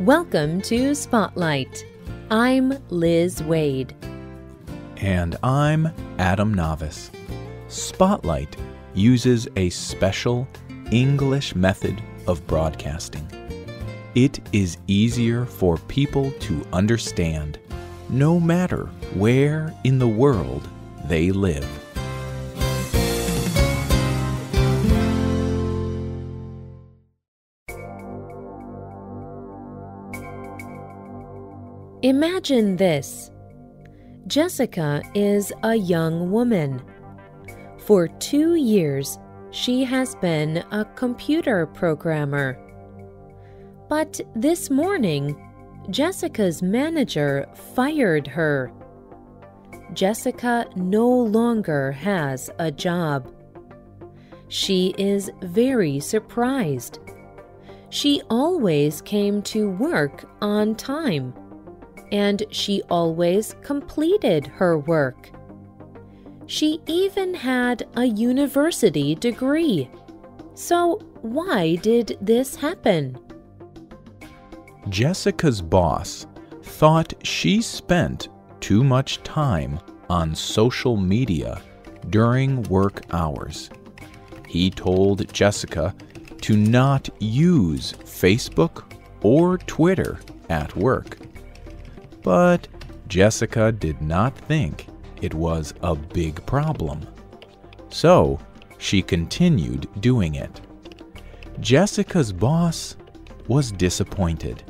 Welcome to Spotlight. I'm Liz Waid. And I'm Adam Navis. Spotlight uses a special English method of broadcasting. It is easier for people to understand, no matter where in the world they live. Imagine this. Jessica is a young woman. For 2 years, she has been a computer programmer. But this morning, Jessica's manager fired her. Jessica no longer has a job. She is very surprised. She always came to work on time, and she always completed her work. She even had a university degree. So why did this happen? Jessica's boss thought she spent too much time on social media during work hours. He told Jessica to not use Facebook or Twitter at work. But Jessica did not think it was a big problem. So she continued doing it. Jessica's boss was disappointed.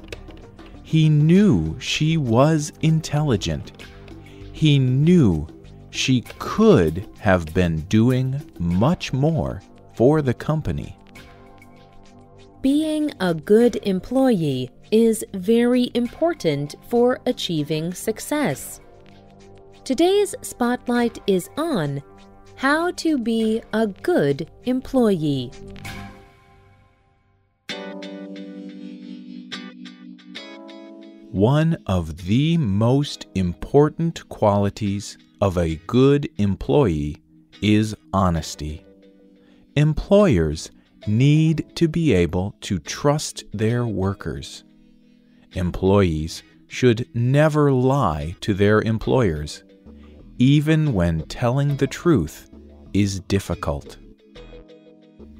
He knew she was intelligent. He knew she could have been doing much more for the company. Being a good employee is very important for achieving success. Today's spotlight is on how to be a good employee. One of the most important qualities of a good employee is honesty. Employers need to be able to trust their workers. Employees should never lie to their employers, even when telling the truth is difficult.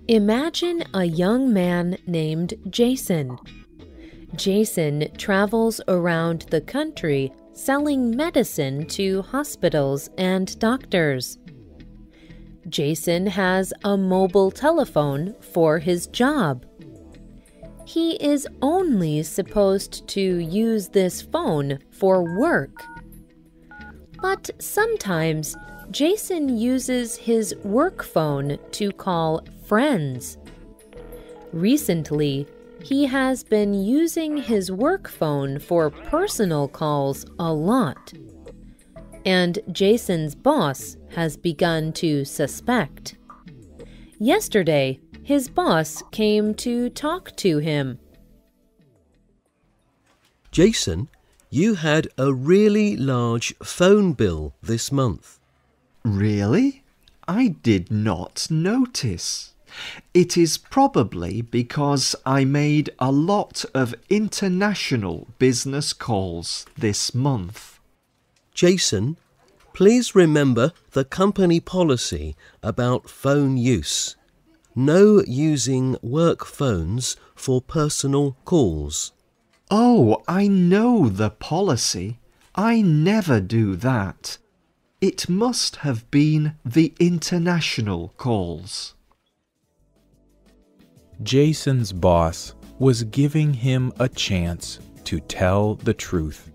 Imagine a young man named Jason. Jason travels around the country selling medicine to hospitals and doctors. Jason has a mobile telephone for his job. He is only supposed to use this phone for work. But sometimes Jason uses his work phone to call friends. Recently, he has been using his work phone for personal calls a lot. And Jason's boss has begun to suspect. Yesterday, his boss came to talk to him. Jason, you had a really large phone bill this month. Really? I did not notice. It is probably because I made a lot of international business calls this month. Jason, please remember the company policy about phone use. No using work phones for personal calls. Oh, I know the policy. I never do that. It must have been the international calls. Jason's boss was giving him a chance to tell the truth,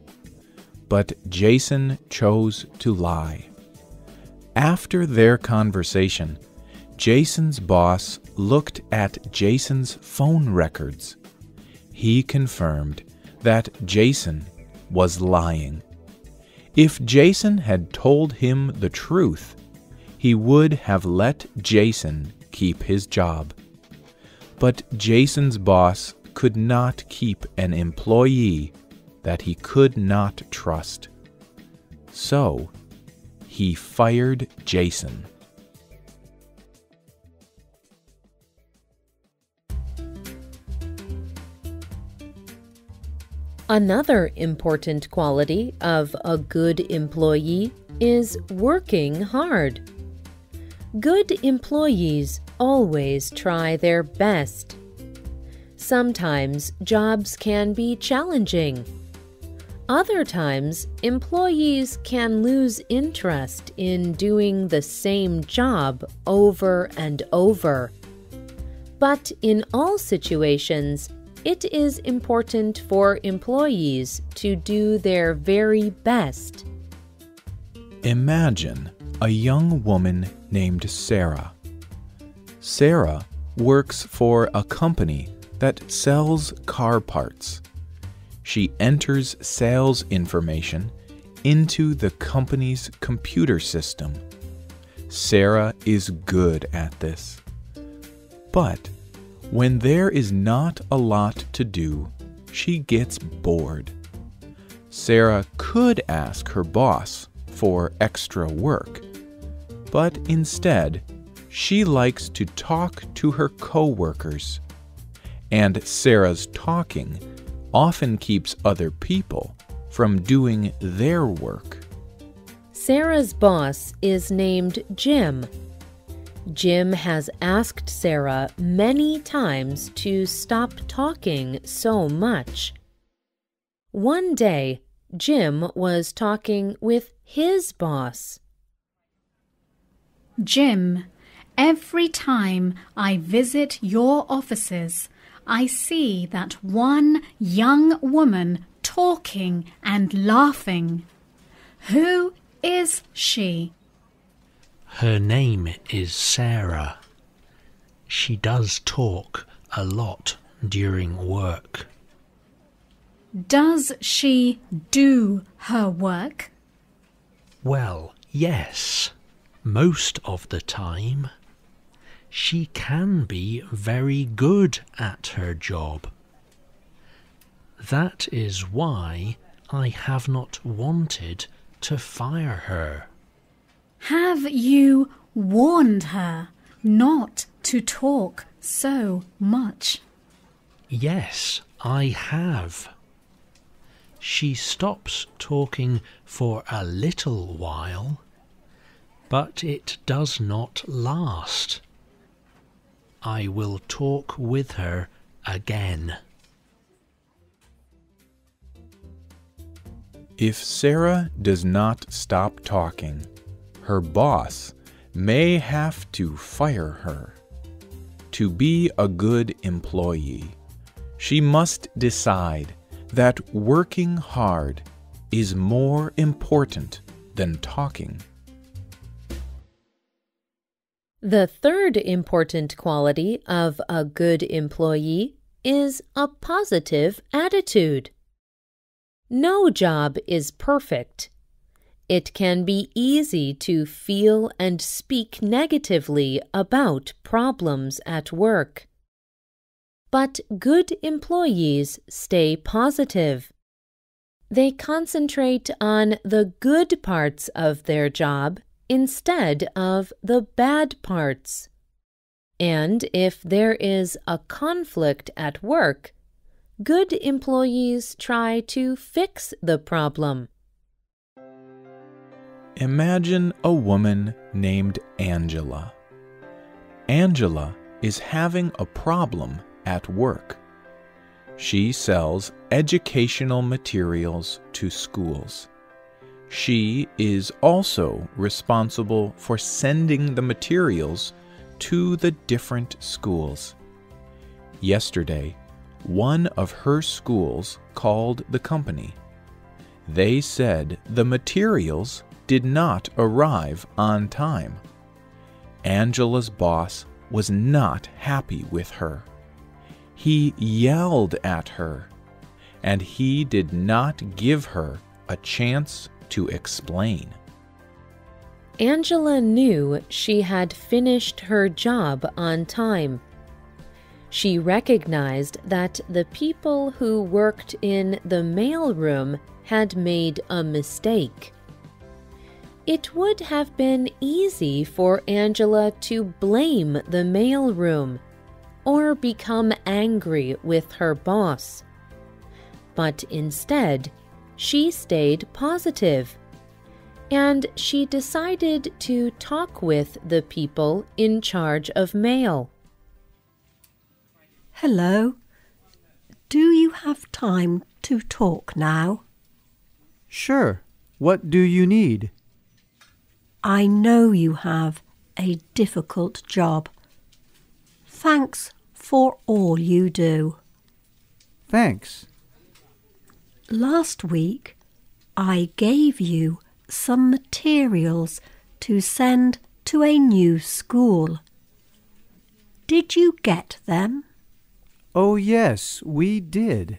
but Jason chose to lie. After their conversation, Jason's boss looked at Jason's phone records. He confirmed that Jason was lying. If Jason had told him the truth, he would have let Jason keep his job. But Jason's boss could not keep an employee that he could not trust. So, he fired Jason. Another important quality of a good employee is working hard. Good employees always try their best. Sometimes jobs can be challenging. Other times, employees can lose interest in doing the same job over and over. But in all situations, it is important for employees to do their very best. Imagine a young woman named Sarah. Sarah works for a company that sells car parts. She enters sales information into the company's computer system. Sarah is good at this. But when there is not a lot to do, she gets bored. Sarah could ask her boss for extra work, but instead, she likes to talk to her coworkers. And Sarah's talking often keeps other people from doing their work. Sarah's boss is named Jim. Jim has asked Sarah many times to stop talking so much. One day, Jim was talking with his boss. Jim, every time I visit your offices, I see that one young woman talking and laughing. Who is she? Her name is Sarah. She does talk a lot during work. Does she do her work? Well, yes, most of the time. She can be very good at her job. That is why I have not wanted to fire her. Have you warned her not to talk so much? Yes, I have. She stops talking for a little while, but it does not last. I will talk with her again. If Sarah does not stop talking, her boss may have to fire her. To be a good employee, she must decide that working hard is more important than talking. The third important quality of a good employee is a positive attitude. No job is perfect. It can be easy to feel and speak negatively about problems at work. But good employees stay positive. They concentrate on the good parts of their job instead of the bad parts. And if there is a conflict at work, good employees try to fix the problem. Imagine a woman named Angela. Angela is having a problem at work. She sells educational materials to schools. She is also responsible for sending the materials to the different schools. Yesterday, one of her schools called the company. They said the materials did not arrive on time. Angela's boss was not happy with her. He yelled at her, and he did not give her a chance to explain. Angela knew she had finished her job on time. She recognized that the people who worked in the mailroom had made a mistake. It would have been easy for Angela to blame the mailroom or become angry with her boss. but instead, she stayed positive. And she decided to talk with the people in charge of mail. Hello. Do you have time to talk now? Sure. What do you need? I know you have a difficult job. Thanks for all you do. Thanks. Last week, I gave you some materials to send to a new school. Did you get them? Oh, yes, we did.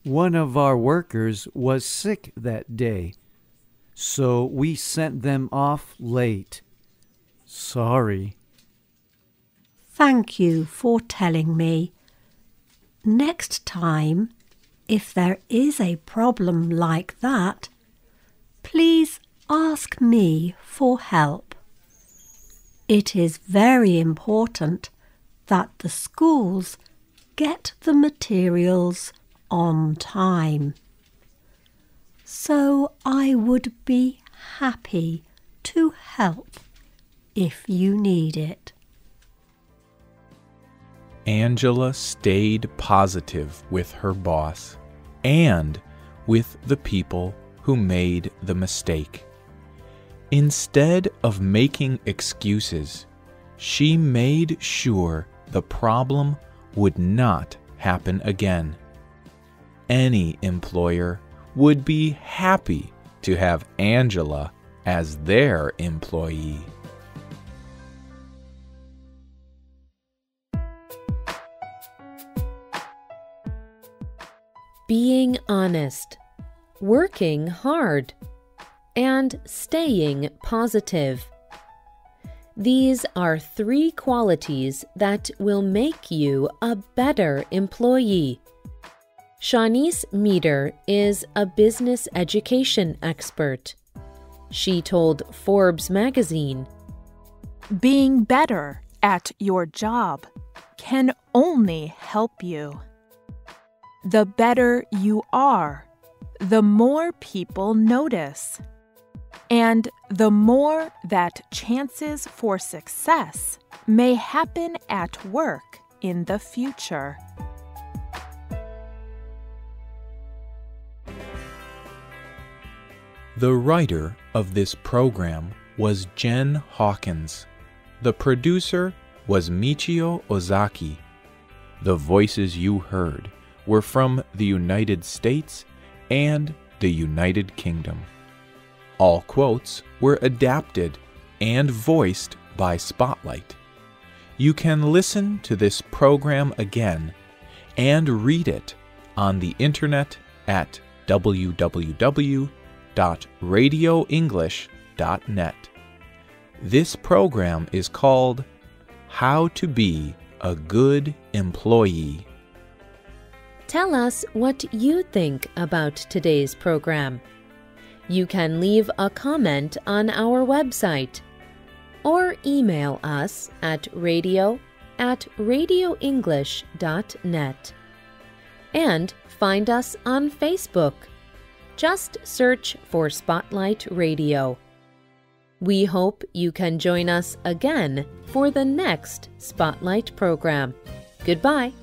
One of our workers was sick that day, so we sent them off late. Sorry. Thank you for telling me. Next time, if there is a problem like that, please ask me for help. It is very important that the schools get the materials on time. So I would be happy to help if you need it. Angela stayed positive with her boss and with the people who made the mistake. Instead of making excuses, she made sure the problem would not happen again. Any employer would be happy to have Angela as their employee. Being honest, working hard, and staying positive. These are 3 qualities that will make you a better employee. Shanice Meter is a business education expert. She told Forbes magazine, "Being better at your job can only help you. The better you are, the more people notice, and the more that chances for success may happen at work in the future." The writer of this program was Jen Hawkins. The producer was Michio Ozaki. The voices you heard were from the United States and the United Kingdom. All quotes were adapted and voiced by Spotlight. You can listen to this program again and read it on the internet at www.radioenglish.net. This program is called How to Be a Good Employee. Tell us what you think about today's program. You can leave a comment on our website or email us at radio@radioenglish.net. And find us on Facebook. Just search for Spotlight Radio. We hope you can join us again for the next Spotlight program. Goodbye.